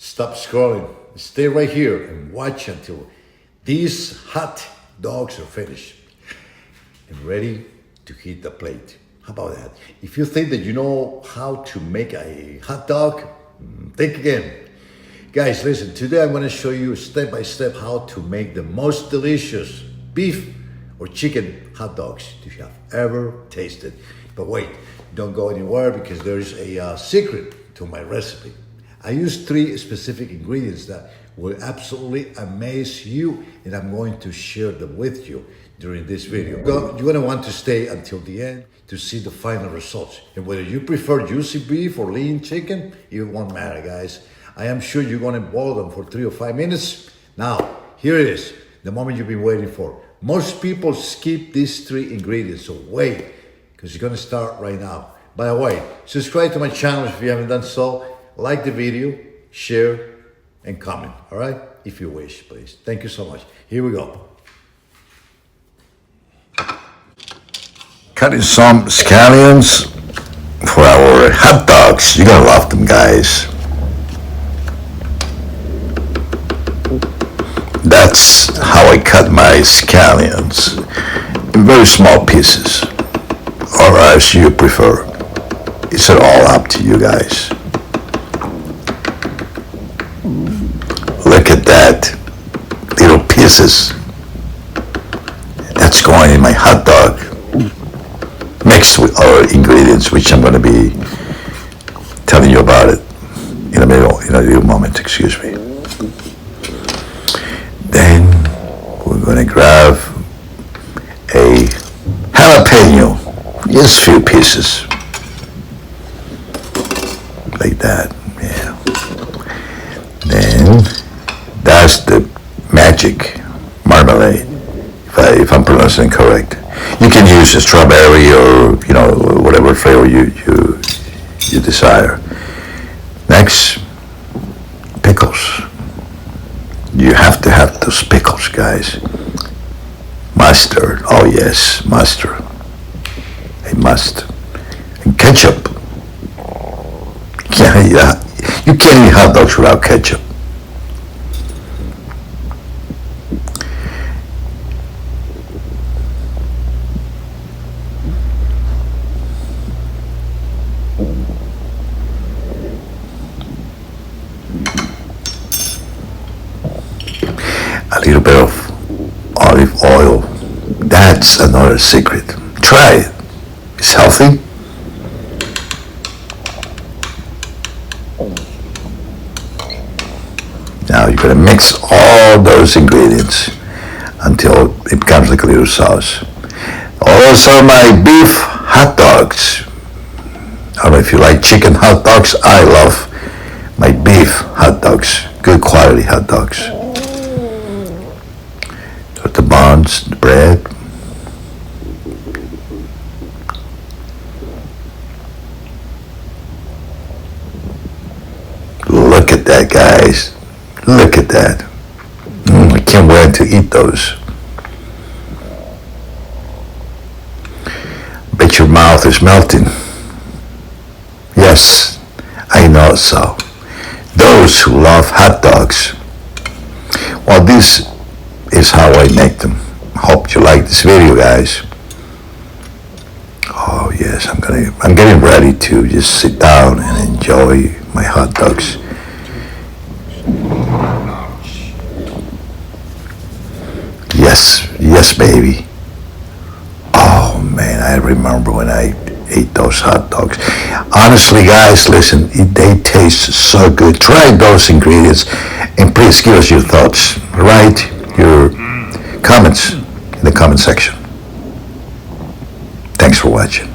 Stop scrolling. Stay right here and watch until these hot dogs are finished and ready to hit the plate. How about that? If you think that you know how to make a hot dog, think again. Guys, listen, today I'm going to show you step by step how to make the most delicious beef or chicken hot dogs you have ever tasted. But wait, don't go anywhere because there is a secret to my recipe. I use 3 specific ingredients that will absolutely amaze you, and I'm going to share them with you during this video. You're going to want to stay until the end to see the final results. And whether you prefer juicy beef or lean chicken, it won't matter, guys. I am sure you're going to boil them for 3 or 5 minutes. Now, here it is, the moment you've been waiting for. Most people skip these 3 ingredients, so wait, because you're going to start right now. By the way, subscribe to my channel if you haven't done so. Like the video, share, and comment, all right? If you wish, please. Thank you so much. Here we go. Cutting some scallions for our hot dogs. You're gonna love them, guys. That's how I cut my scallions, in very small pieces, or as you prefer. It's all up to you guys. Look at that, little pieces. That's going in my hot dog, mixed with other ingredients, which I'm going to be telling you about it in a little moment. Excuse me. Then we're going to grab a jalapeno, just a few pieces, like that. Yeah. Then that's the magic marmalade, if I'm pronouncing it correct. You can use a strawberry or whatever flavor you desire. Next, pickles. You have to have those pickles, guys. Mustard. Oh yes, mustard. A must. And ketchup. Yeah. You can't eat hot dogs without ketchup. A little bit of olive oil. That's another secret. Try it. It's healthy. Now you're going to mix all those ingredients until it becomes like a little sauce. Those are my beef hot dogs. I don't know if you like chicken hot dogs. I love my beef hot dogs. Good quality hot dogs. Got the buns, the bread. Look at that, guys. Look at that. I can't wait to eat those. Bet your mouth is melting. Yes, I know so. Those who love hot dogs. Well, this is how I make them. Hope you like this video, guys. Oh yes, I'm getting ready to just sit down and enjoy my hot dogs. Yes, baby. Oh man, I remember when I ate those hot dogs. Honestly, guys, listen, they taste so good. Try those ingredients and please give us your thoughts. Write your comments in the comment section. Thanks for watching.